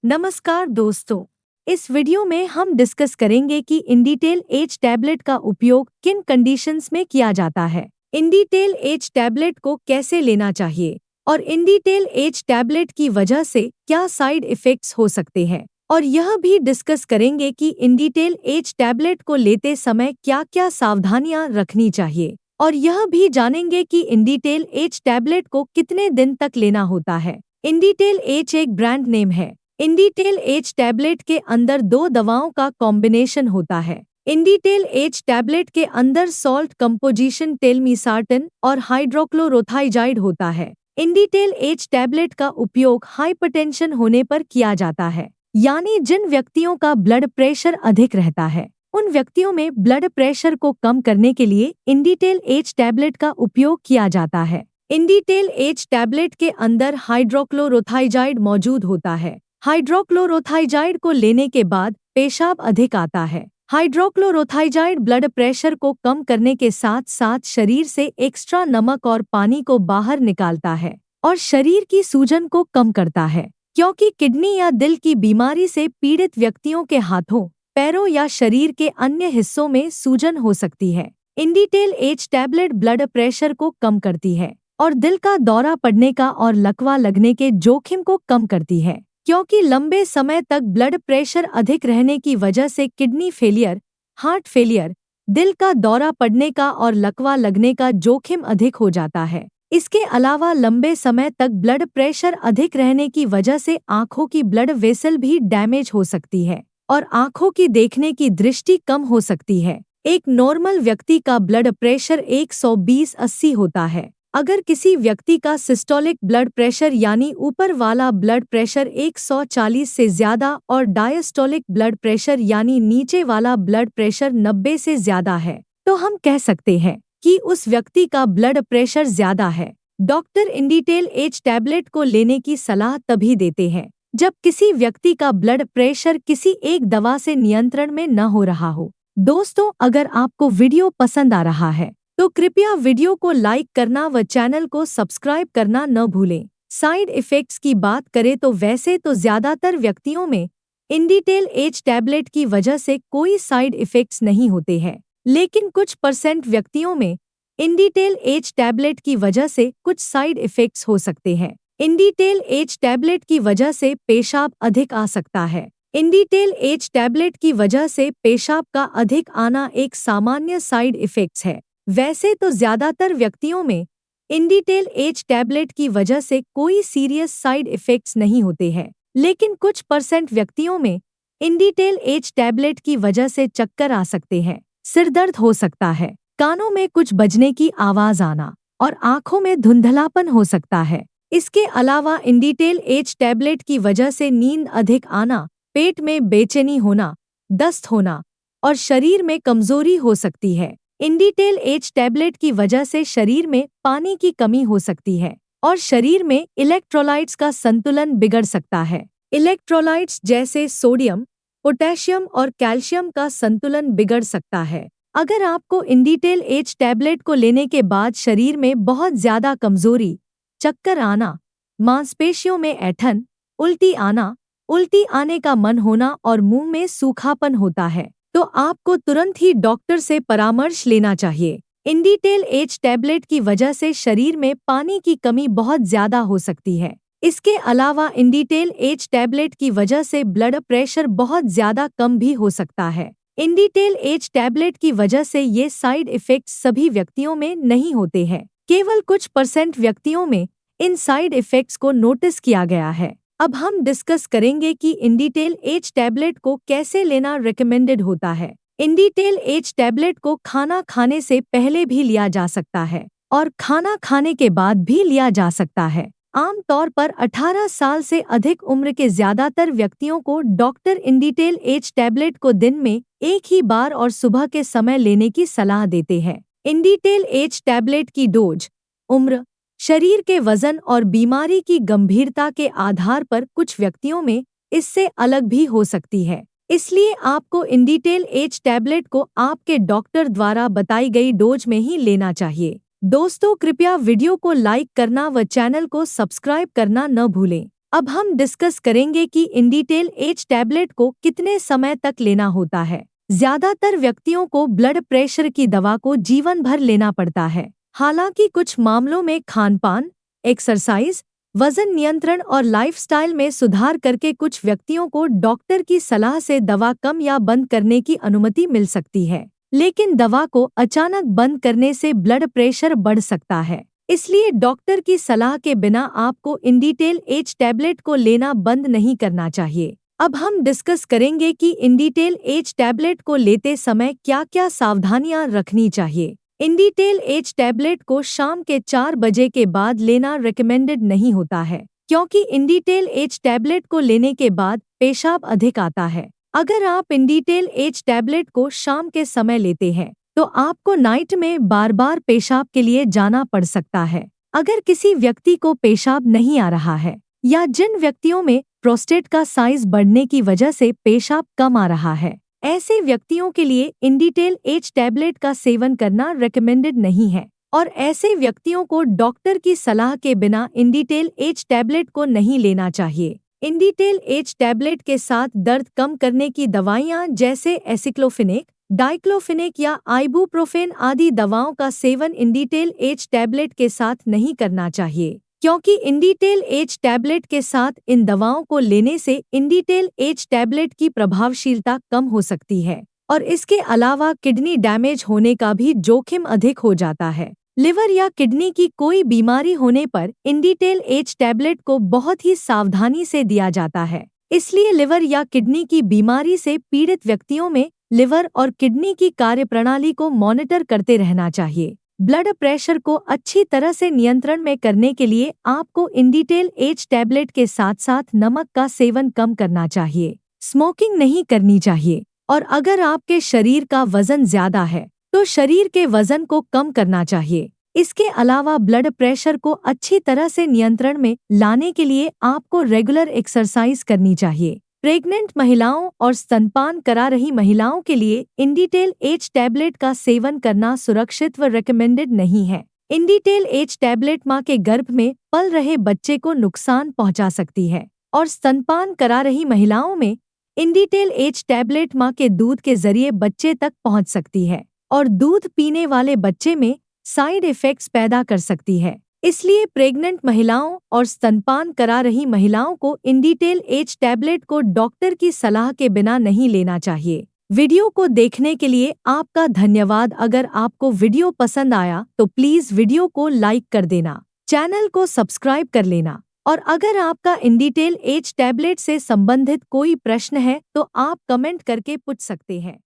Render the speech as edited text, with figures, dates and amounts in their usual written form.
नमस्कार दोस्तों। इस वीडियो में हम डिस्कस करेंगे कि इंडिटेल एच टैबलेट का उपयोग किन कंडीशंस में किया जाता है, इंडिटेल एच टैबलेट को कैसे लेना चाहिए और इंडिटेल एच टैबलेट की वजह से क्या साइड इफ़ेक्ट्स हो सकते हैं। और यह भी डिस्कस करेंगे कि इंडिटेल एच टैबलेट को लेते समय क्या-क्या सावधानियां रखनी चाहिए और यह भी जानेंगे कि इंडिटेल एच टैबलेट को कितने दिन तक लेना होता है। इंडिटेल एच एक ब्रांड नेम है। इंडिटेल एच टैबलेट के अंदर दो दवाओं का कॉम्बिनेशन होता है। इंडिटेल एच टैबलेट के अंदर सॉल्ट कंपोजिशन टेलमिसार्टन और हाइड्रोक्लोरोथाइजाइड होता है। इंडिटेल एच टैबलेट का उपयोग हाइपरटेंशन होने पर किया जाता है, यानी जिन व्यक्तियों का ब्लड प्रेशर अधिक रहता है उन व्यक्तियों में ब्लड प्रेशर को कम करने के लिए इंडिटेल एच टैबलेट का उपयोग किया जाता है। इंडिटेल एच टैबलेट के अंदर हाइड्रोक्लोरोथाइजाइड मौजूद होता है। हाइड्रोक्लोरोथाइजाइड को लेने के बाद पेशाब अधिक आता है। हाइड्रोक्लोरोथाइजाइड ब्लड प्रेशर को कम करने के साथ साथ शरीर से एक्स्ट्रा नमक और पानी को बाहर निकालता है और शरीर की सूजन को कम करता है, क्योंकि किडनी या दिल की बीमारी से पीड़ित व्यक्तियों के हाथों, पैरों या शरीर के अन्य हिस्सों में सूजन हो सकती है। इंडिटेल एच टैबलेट ब्लड प्रेशर को कम करती है और दिल का दौरा पड़ने का और लकवा लगने के जोखिम को कम करती है, क्योंकि लंबे समय तक ब्लड प्रेशर अधिक रहने की वजह से किडनी फेलियर, हार्ट फेलियर, दिल का दौरा पड़ने का और लकवा लगने का जोखिम अधिक हो जाता है। इसके अलावा लंबे समय तक ब्लड प्रेशर अधिक रहने की वजह से आंखों की ब्लड वेसल भी डैमेज हो सकती है और आंखों की देखने की दृष्टि कम हो सकती है। एक नॉर्मल व्यक्ति का ब्लड प्रेशर 120/80 होता है। अगर किसी व्यक्ति का सिस्टोलिक ब्लड प्रेशर यानी ऊपर वाला ब्लड प्रेशर 140 से ज्यादा और डायस्टोलिक ब्लड प्रेशर यानी नीचे वाला ब्लड प्रेशर 90 से ज्यादा है, तो हम कह सकते हैं कि उस व्यक्ति का ब्लड प्रेशर ज्यादा है। डॉक्टर इंडिटेल एच टैबलेट को लेने की सलाह तभी देते हैं जब किसी व्यक्ति का ब्लड प्रेशर किसी एक दवा से नियंत्रण में न हो रहा हो। दोस्तों, अगर आपको वीडियो पसंद आ रहा है तो कृपया वीडियो को लाइक करना व चैनल को सब्सक्राइब करना न भूलें। साइड इफ़ेक्ट्स की बात करें तो वैसे तो ज़्यादातर व्यक्तियों में इंडिटेल एच टैबलेट की वजह से कोई साइड इफ़ेक्ट्स नहीं होते हैं, लेकिन कुछ % व्यक्तियों में इंडिटेल एच टैबलेट की वजह से कुछ साइड इफ़ेक्ट्स हो सकते हैं। इंडिटेल एच टैबलेट की वजह से पेशाब अधिक आ सकता है। इंडिटेल एच टैबलेट की वजह से पेशाब का अधिक आना एक सामान्य साइड इफ़ेक्ट्स है। वैसे तो ज़्यादातर व्यक्तियों में इंडिटेल एच टैबलेट की वजह से कोई सीरियस साइड इफ़ेक्ट्स नहीं होते हैं, लेकिन कुछ % व्यक्तियों में इंडिटेल एच टैबलेट की वजह से चक्कर आ सकते हैं, सिर दर्द हो सकता है, कानों में कुछ बजने की आवाज़ आना और आँखों में धुंधलापन हो सकता है। इसके अलावा इंडिटेल एच टैबलेट की वजह से नींद अधिक आना, पेट में बेचैनी होना, दस्त होना और शरीर में कमजोरी हो सकती है। इंडिटेल एच टैबलेट की वजह से शरीर में पानी की कमी हो सकती है और शरीर में इलेक्ट्रोलाइट्स का संतुलन बिगड़ सकता है। इलेक्ट्रोलाइट्स जैसे सोडियम, पोटेशियम और कैल्शियम का संतुलन बिगड़ सकता है। अगर आपको इंडिटेल एच टैबलेट को लेने के बाद शरीर में बहुत ज्यादा कमजोरी, चक्कर आना, मांसपेशियों में ऐंठन, उल्टी आने का मन होना और मुंह में सूखापन होता है, तो आपको तुरंत ही डॉक्टर से परामर्श लेना चाहिए। इंडिटेल एच टैबलेट की वजह से शरीर में पानी की कमी बहुत ज्यादा हो सकती है। इसके अलावा इंडिटेल एच टैबलेट की वजह से ब्लड प्रेशर बहुत ज्यादा कम भी हो सकता है। इंडिटेल एच टैबलेट की वजह से ये साइड इफ़ेक्ट्स सभी व्यक्तियों में नहीं होते हैं, केवल कुछ % व्यक्तियों में इन साइड इफ़ेक्ट्स को नोटिस किया गया है। अब हम डिस्कस करेंगे कि इंडिटेल एच टैबलेट को कैसे लेना रिकमेंडेड होता है। इंडिटेल एच टैबलेट को खाना खाने से पहले भी लिया जा सकता है और खाना खाने के बाद भी लिया जा सकता है। आमतौर पर 18 साल से अधिक उम्र के ज्यादातर व्यक्तियों को डॉक्टर इंडिटेल एच टैबलेट को दिन में एक ही बार और सुबह के समय लेने की सलाह देते हैं। इंडिटेल एच टैबलेट की डोज, उम्र, शरीर के वजन और बीमारी की गंभीरता के आधार पर कुछ व्यक्तियों में इससे अलग भी हो सकती है। इसलिए आपको इंडिटेल एच टैबलेट को आपके डॉक्टर द्वारा बताई गई डोज में ही लेना चाहिए। दोस्तों, कृपया वीडियो को लाइक करना व चैनल को सब्सक्राइब करना न भूलें। अब हम डिस्कस करेंगे कि इंडिटेल एच टैबलेट को कितने समय तक लेना होता है। ज्यादातर व्यक्तियों को ब्लड प्रेशर की दवा को जीवन भर लेना पड़ता है। हालांकि कुछ मामलों में खानपान, एक्सरसाइज, वजन नियंत्रण और लाइफस्टाइल में सुधार करके कुछ व्यक्तियों को डॉक्टर की सलाह से दवा कम या बंद करने की अनुमति मिल सकती है। लेकिन दवा को अचानक बंद करने से ब्लड प्रेशर बढ़ सकता है, इसलिए डॉक्टर की सलाह के बिना आपको इंडिटेल एच टैबलेट को लेना बंद नहीं करना चाहिए। अब हम डिस्कस करेंगे कि इंडिटेल एच टैबलेट को लेते समय क्या-क्या सावधानियां रखनी चाहिए। इंडिटेल एच टैबलेट को शाम के 4 बजे के बाद लेना रिकमेंडेड नहीं होता है, क्योंकि इंडिटेल एच टैबलेट को लेने के बाद पेशाब अधिक आता है। अगर आप इंडिटेल एच टैबलेट को शाम के समय लेते हैं तो आपको नाइट में बार बार पेशाब के लिए जाना पड़ सकता है। अगर किसी व्यक्ति को पेशाब नहीं आ रहा है या जिन व्यक्तियों में प्रोस्टेट का साइज बढ़ने की वजह से पेशाब कम आ रहा है, ऐसे व्यक्तियों के लिए इंडिटेल एच टैबलेट का सेवन करना रिकमेंडेड नहीं है और ऐसे व्यक्तियों को डॉक्टर की सलाह के बिना इंडिटेल एच टैबलेट को नहीं लेना चाहिए। इंडिटेल एच टैबलेट के साथ दर्द कम करने की दवाइयां जैसे एसिक्लोफिनेक, डाइक्लोफिनेक या आइबुप्रोफेन आदि दवाओं का सेवन इंडिटेल एच टैबलेट के साथ नहीं करना चाहिए, क्योंकि इंडिटेल एच टैबलेट के साथ इन दवाओं को लेने से इंडिटेल एच टैबलेट की प्रभावशीलता कम हो सकती है और इसके अलावा किडनी डैमेज होने का भी जोखिम अधिक हो जाता है। लिवर या किडनी की कोई बीमारी होने पर इंडिटेल एच टैबलेट को बहुत ही सावधानी से दिया जाता है, इसलिए लिवर या किडनी की बीमारी से पीड़ित व्यक्तियों में लिवर और किडनी की कार्यप्रणाली को मॉनिटर करते रहना चाहिए। ब्लड प्रेशर को अच्छी तरह से नियंत्रण में करने के लिए आपको इंडिटेल एच टैबलेट के साथ साथ नमक का सेवन कम करना चाहिए, स्मोकिंग नहीं करनी चाहिए और अगर आपके शरीर का वजन ज्यादा है तो शरीर के वजन को कम करना चाहिए। इसके अलावा ब्लड प्रेशर को अच्छी तरह से नियंत्रण में लाने के लिए आपको रेगुलर एक्सरसाइज करनी चाहिए। प्रेग्नेंट महिलाओं और स्तनपान करा रही महिलाओं के लिए इंडिटेल एच टैबलेट का सेवन करना सुरक्षित व रिकमेंडेड नहीं है। इंडिटेल एच टैबलेट मां के गर्भ में पल रहे बच्चे को नुकसान पहुंचा सकती है और स्तनपान करा रही महिलाओं में इंडिटेल एच टैबलेट मां के दूध के जरिए बच्चे तक पहुंच सकती है और दूध पीने वाले बच्चे में साइड इफेक्ट्स पैदा कर सकती है। इसलिए प्रेग्नेंट महिलाओं और स्तनपान करा रही महिलाओं को इंडिटेल एच टैबलेट को डॉक्टर की सलाह के बिना नहीं लेना चाहिए। वीडियो को देखने के लिए आपका धन्यवाद। अगर आपको वीडियो पसंद आया तो प्लीज वीडियो को लाइक कर देना, चैनल को सब्सक्राइब कर लेना और अगर आपका इंडिटेल एच टैबलेट से संबंधित कोई प्रश्न है तो आप कमेंट करके पूछ सकते हैं।